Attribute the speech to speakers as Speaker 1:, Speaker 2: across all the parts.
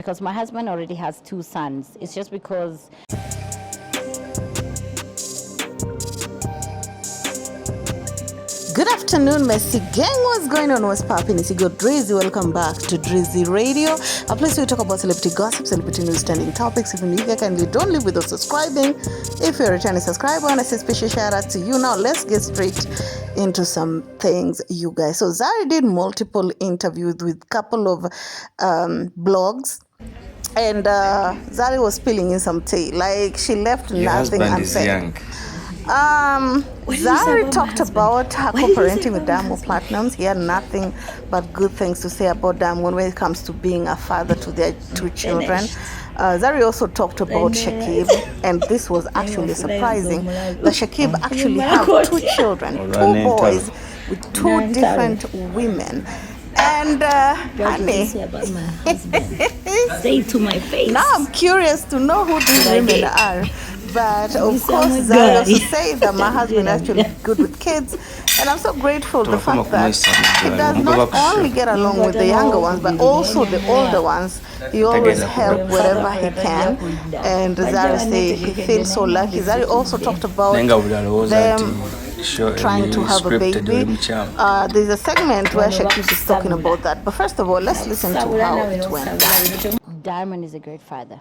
Speaker 1: Because my husband already has 2 sons. It's just because...
Speaker 2: Good afternoon, Messi gang. What's going on? What's popping? It's your girl Drizzy. Welcome back to Drizzy Radio, a place where we talk about celebrity gossip, celebrity news, trending topics. If you're new here, kindly don't leave without subscribing. If you're a returning subscriber, I want to say special shout out to you. Now, let's get straight into some things, you guys. So, Zari did multiple interviews with a couple of blogs. And Zari was spilling in some tea. Like, she left
Speaker 3: Your
Speaker 2: nothing
Speaker 3: husband
Speaker 2: unsaid.
Speaker 3: is young.
Speaker 2: Zari talked about her co-parenting with Diamond Platnumz. He had nothing but good things to say about Diamond when it comes to being a father to their 2 children. Zari also talked about Shakib, and this was actually surprising. That Shakib actually have 2 children, 2 boys with 2 different women. And honey,
Speaker 1: say it to my face.
Speaker 2: now I'm curious to know who these women are. But of course, Zari also say that my husband is actually good with kids, and I'm so grateful the fact that he does not only get along with the younger ones, but also the older ones. He always helps wherever he can, and Zari say he feels so lucky. Zari also talked about them trying to have a baby. There's a segment where Shakib is talking about that. But first of all, let's listen to how it went.
Speaker 1: Diamond is a great father.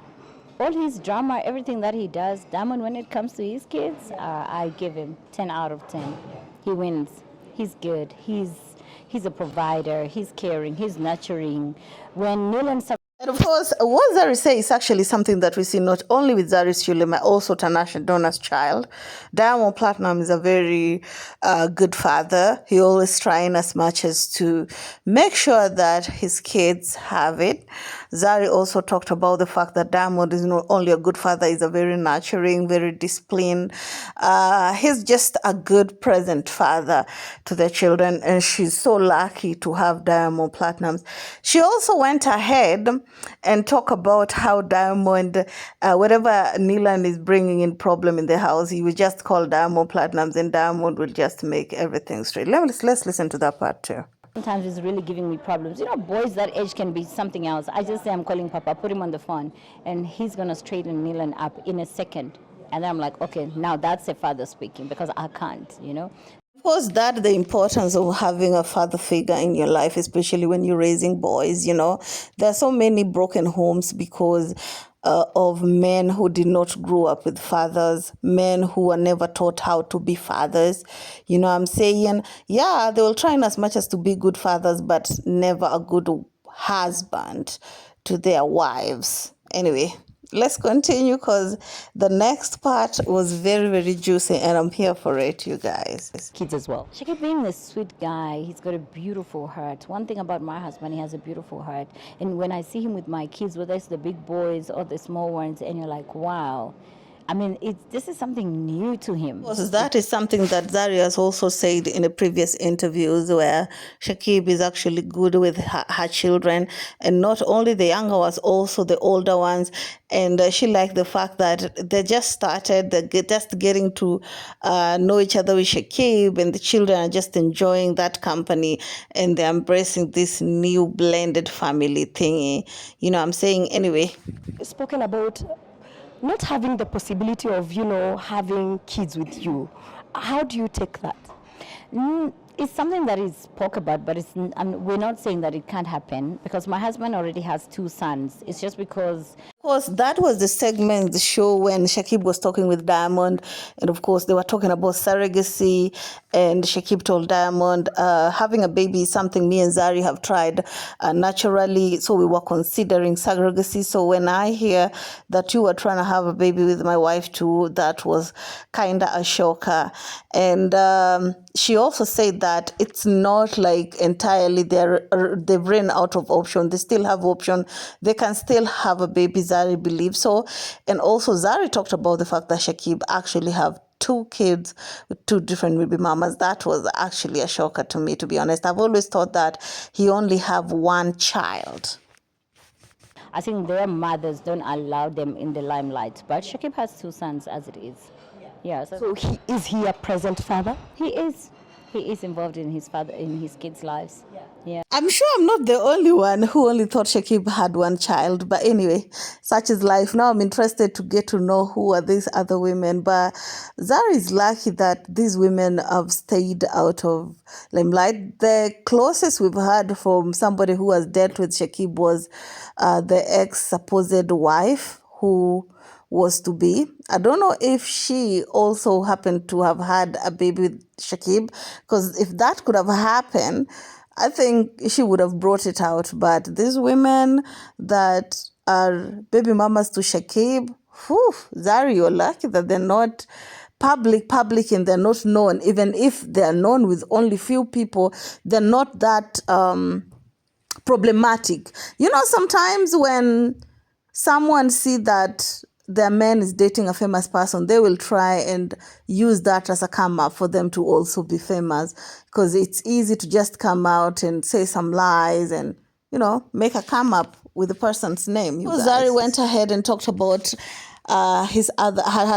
Speaker 1: All his drama, everything that he does, Diamond, when it comes to his kids, I give him 10 out of 10. He wins. He's good. He's a provider. He's caring. He's nurturing. When Neil and
Speaker 2: And of course, what Zari says is actually something that we see not only with Zari's children, but also Tanasha Donna's child. Diamond Platnumz is a very good father. He always trying as much as to make sure that his kids have it. Zari also talked about the fact that Diamond is not only a good father, he's a very nurturing, very disciplined. He's just a good present father to their children, and she's so lucky to have Diamond Platnumz. She also went ahead and talk about how Diamond, whatever Nilan is bringing in problem in the house, he will just call Diamond Platnumz, and Diamond will just make everything straight. Let's listen to that part too.
Speaker 1: sometimes it's really giving me problems. You know, boys that age can be something else. I just say I'm calling Papa, put him on the phone, and he's going to straighten Nilan up in a second. And then I'm like, okay, now that's a father speaking, because I can't, you know.
Speaker 2: Of course, that the importance of having a father figure in your life, especially when you're raising boys, you know. There are so many broken homes because of men who did not grow up with fathers, men who were never taught how to be fathers. You know what I'm saying? Yeah, they will try as much as to be good fathers, but never a good husband to their wives. Anyway, let's continue because the next part was very, very juicy, and I'm here for it, you guys.
Speaker 1: Kids as well. Shakib being a sweet guy, he's got a beautiful heart. One thing about my husband, he has a beautiful heart. And when I see him with my kids, whether it's the big boys or the small ones, and you're like, wow. I mean, this is something new to him.
Speaker 2: Of course, that is something that Zari has also said in the previous interviews, where Shakib is actually good with her children, and not only the younger ones, also the older ones. And she liked the fact that they just started, they're just getting to know each other with Shakib, and the children are just enjoying that company, and they're embracing this new blended family thingy. You know what I'm saying? Anyway.
Speaker 4: Spoken about not having the possibility of, you know, having kids with you. How do you take that?
Speaker 1: It's something that is spoke about, but we're not saying that it can't happen, because my husband already has 2 sons. It's just because...
Speaker 2: Of course, that was the segment, the show when Shakib was talking with Diamond, and of course they were talking about surrogacy, and Shakib told Diamond, having a baby is something me and Zari have tried naturally, so we were considering surrogacy. So when I hear that you were trying to have a baby with my wife too, that was kind of a shocker. And she also said that it's not like entirely they've run out of option. They still have option. They can still have a baby, Zari believes so. And also Zari talked about the fact that Shakib actually have 2 kids with 2 different baby mamas. That was actually a shocker to me, to be honest. I've always thought that he only have 1 child.
Speaker 1: I think their mothers don't allow them in the limelight. But Shakib has 2 sons as it is. Yeah.
Speaker 4: So is he a present father?
Speaker 1: He is. he is involved in his kids' lives. Yeah.
Speaker 2: I'm sure I'm not the only one who only thought Shakib had one child. But anyway, such is life. Now I'm interested to get to know who are these other women. But Zari is lucky that these women have stayed out of limelight. The closest we've heard from somebody who has dealt with Shakib was the ex-supposed wife who was to be. I don't know if she also happened to have had a baby with Shakib, because if that could have happened, I think she would have brought it out. But these women that are baby mamas to Shakib, whew, Zari, you're lucky that they're not public, and they're not known. Even if they're known with only few people, they're not that problematic. You know, sometimes when someone see that their man is dating a famous person, they will try and use that as a come up for them to also be famous, because it's easy to just come out and say some lies and, you know, make a come up with the person's name. Zari went ahead and talked about had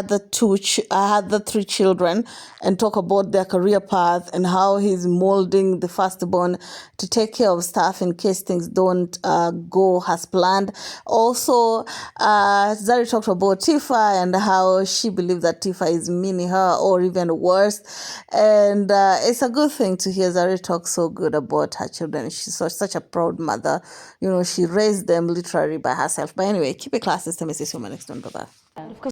Speaker 2: the three children, and talk about their career path and how he's molding the firstborn to take care of stuff in case things don't go as planned. Also, Zari talked about Tifa and how she believes that Tifa is meaning her, or even worse. And it's a good thing to hear Zari talk so good about her children. She's such a proud mother. You know, she raised them literally by herself. But anyway, keep it classy. Let me see you next one. Bye-bye.
Speaker 4: Of course.